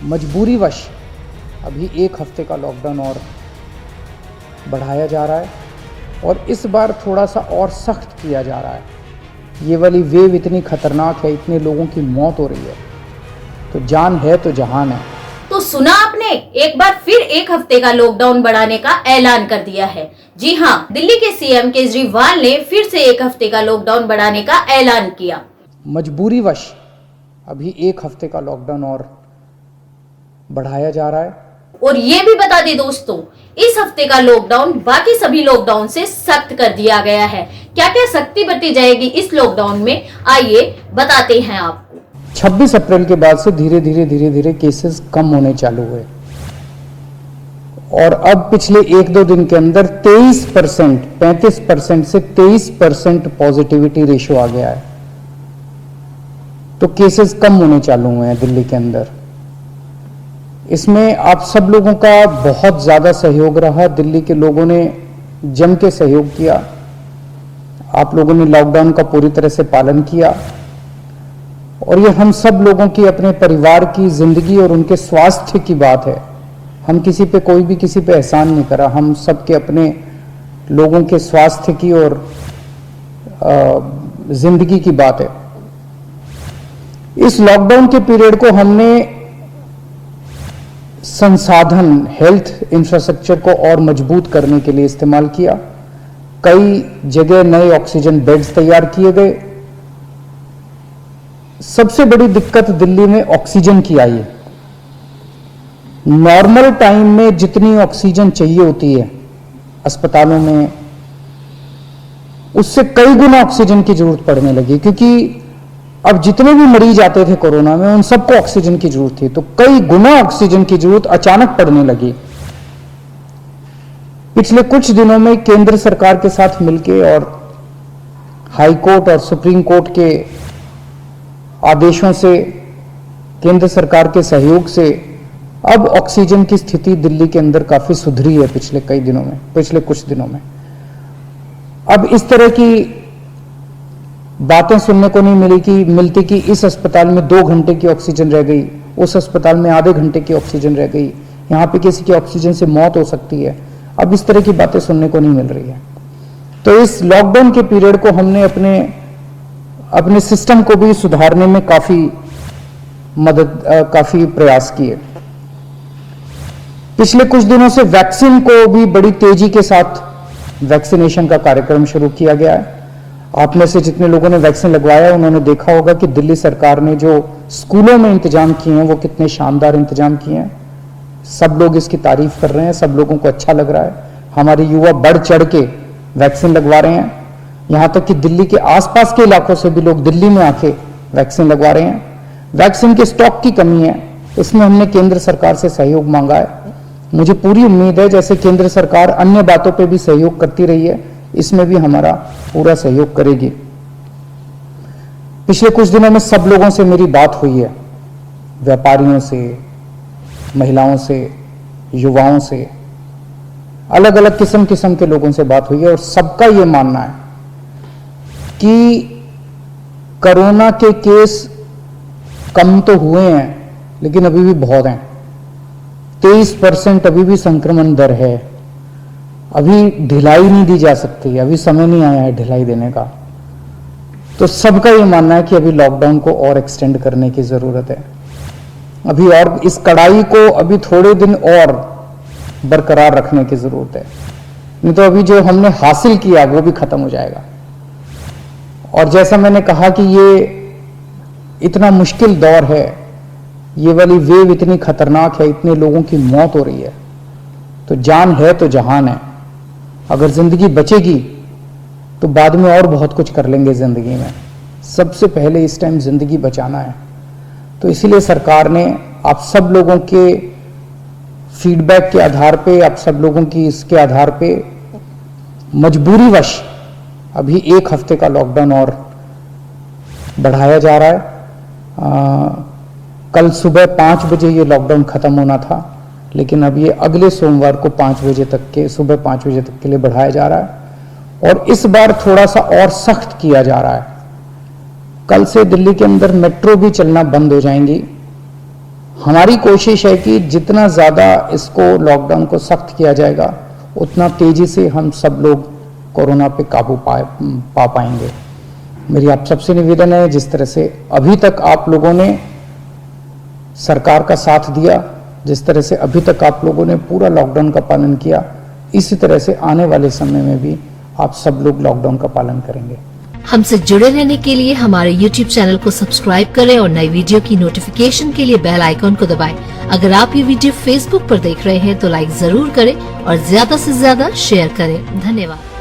मजबूरीवश अभी 1 हफ्ते का लॉकडाउन और बढ़ाया जा रहा है और इस बार थोड़ा सा और सख्त किया जा रहा है। ये वाली वेव इतनी खतरनाक है, इतने लोगों की मौत हो रही है, तो जान है तो जहान है। तो सुना आपने, एक बार फिर 1 हफ्ते का लॉकडाउन बढ़ाने का ऐलान कर दिया है। जी हाँ, दिल्ली के सीएम केजरीवाल ने फिर से 1 हफ्ते का लॉकडाउन बढ़ाने का ऐलान किया। मजबूरीवश अभी 1 हफ्ते का लॉकडाउन और बढ़ाया जा रहा है। और ये भी बता दें दोस्तों, इस हफ्ते का लॉकडाउन बाकी सभी लॉकडाउन से सख्त कर दिया गया है। क्या क्या सख्ती बरती जाएगी इस लॉकडाउन में, आइए बताते हैं आपको। 26 अप्रैल के बाद से धीरे धीरे केसेस कम होने चालू हुए और अब पिछले 1-2 दिन के अंदर 23%, 35% से 23% पॉजिटिविटी रेशियो आ गया है। तो केसेस कम होने चालू हुए हैं दिल्ली के अंदर। इसमें आप सब लोगों का बहुत ज्यादा सहयोग रहा। दिल्ली के लोगों ने जम के सहयोग किया। आप लोगों ने लॉकडाउन का पूरी तरह से पालन किया और ये हम सब लोगों की, अपने परिवार की जिंदगी और उनके स्वास्थ्य की बात है। हम किसी पे, कोई भी किसी पे एहसान नहीं करा। हम सब के अपने लोगों के स्वास्थ्य की और जिंदगी की बात है। इस लॉकडाउन के पीरियड को हमने संसाधन, हेल्थ इंफ्रास्ट्रक्चर को और मजबूत करने के लिए इस्तेमाल किया। कई जगह नए ऑक्सीजन बेड्स तैयार किए गए। सबसे बड़ी दिक्कत दिल्ली में ऑक्सीजन की आई है। नॉर्मल टाइम में जितनी ऑक्सीजन चाहिए होती है अस्पतालों में, उससे कई गुना ऑक्सीजन की जरूरत पड़ने लगी, क्योंकि अब जितने भी मरीज आते थे कोरोना में, उन सबको ऑक्सीजन की जरूरत थी। तो कई गुना ऑक्सीजन की जरूरत अचानक पड़ने लगी। पिछले कुछ दिनों में केंद्र सरकार के साथ मिलके और हाई कोर्ट और सुप्रीम कोर्ट के आदेशों से, केंद्र सरकार के सहयोग से अब ऑक्सीजन की स्थिति दिल्ली के अंदर काफी सुधरी है पिछले कुछ दिनों में। अब इस तरह की बातें सुनने को नहीं मिलती कि इस अस्पताल में 2 घंटे की ऑक्सीजन रह गई, उस अस्पताल में आधे घंटे की ऑक्सीजन रह गई, यहां पे किसी की ऑक्सीजन से मौत हो सकती है। अब इस तरह की बातें सुनने को नहीं मिल रही है। तो इस लॉकडाउन के पीरियड को हमने अपने सिस्टम को भी सुधारने में काफी प्रयास किए। पिछले कुछ दिनों से वैक्सीन को भी बड़ी तेजी के साथ वैक्सीनेशन का कार्यक्रम शुरू किया गया है। आप में से जितने लोगों ने वैक्सीन लगवाया है, उन्होंने देखा होगा कि दिल्ली सरकार ने जो स्कूलों में इंतजाम किए हैं, वो कितने शानदार इंतजाम किए हैं। सब लोग इसकी तारीफ कर रहे हैं, सब लोगों को अच्छा लग रहा है। हमारे युवा बढ़ चढ़ के वैक्सीन लगवा रहे हैं। यहां तक कि दिल्ली के आसपास के इलाकों से भी लोग दिल्ली में आके वैक्सीन लगवा रहे हैं। वैक्सीन के स्टॉक की कमी है, इसमें हमने केंद्र सरकार से सहयोग मांगा है। मुझे पूरी उम्मीद है, जैसे केंद्र सरकार अन्य बातों पे भी सहयोग करती रही है, इसमें भी हमारा पूरा सहयोग करेगी। पिछले कुछ दिनों में सब लोगों से मेरी बात हुई है, व्यापारियों से, महिलाओं से, युवाओं से, अलग अलग किस्म के लोगों से बात हुई है और सबका ये मानना है कि कोरोना के केस कम तो हुए हैं, लेकिन अभी भी बहुत हैं। 23% अभी भी संक्रमण दर है। अभी ढिलाई नहीं दी जा सकती, अभी समय नहीं आया है ढिलाई देने का। तो सबका ये मानना है कि अभी लॉकडाउन को और एक्सटेंड करने की जरूरत है। अभी और इस कड़ाई को अभी थोड़े दिन और बरकरार रखने की जरूरत है, नहीं तो अभी जो हमने हासिल किया वो भी खत्म हो जाएगा। और जैसा मैंने कहा कि ये इतना मुश्किल दौर है, ये वाली वेव इतनी खतरनाक है, इतने लोगों की मौत हो रही है, तो जान है तो जहान है। अगर जिंदगी बचेगी तो बाद में और बहुत कुछ कर लेंगे जिंदगी में। सबसे पहले इस टाइम जिंदगी बचाना है। तो इसीलिए सरकार ने आप सब लोगों के फीडबैक के आधार पे, आप सब लोगों की इसके आधार पे मजबूरीवश अभी 1 हफ्ते का लॉकडाउन और बढ़ाया जा रहा है। कल सुबह 5 बजे ये लॉकडाउन खत्म होना था, लेकिन अब ये अगले सोमवार को 5 बजे तक के, सुबह 5 बजे तक के लिए बढ़ाया जा रहा है और इस बार थोड़ा सा और सख्त किया जा रहा है। कल से दिल्ली के अंदर मेट्रो भी चलना बंद हो जाएंगी। हमारी कोशिश है कि जितना ज़्यादा इसको लॉकडाउन को सख्त किया जाएगा उतना तेज़ी से हम सब लोग कोरोना पे काबू पा पाएंगे। मेरी आप सबसे निवेदन है, जिस तरह से अभी तक आप लोगों ने सरकार का साथ दिया, जिस तरह से अभी तक आप लोगों ने पूरा लॉकडाउन का पालन किया, इसी तरह से आने वाले समय में भी आप सब लोग लॉकडाउन का पालन करेंगे। हमसे जुड़े रहने के लिए हमारे YouTube चैनल को सब्सक्राइब करें और नई वीडियो की नोटिफिकेशन के लिए बेल आइकॉन को दबाएं। अगर आप ये वीडियो Facebook पर देख रहे हैं तो लाइक जरूर करें और ज्यादा से ज्यादा शेयर करें। धन्यवाद।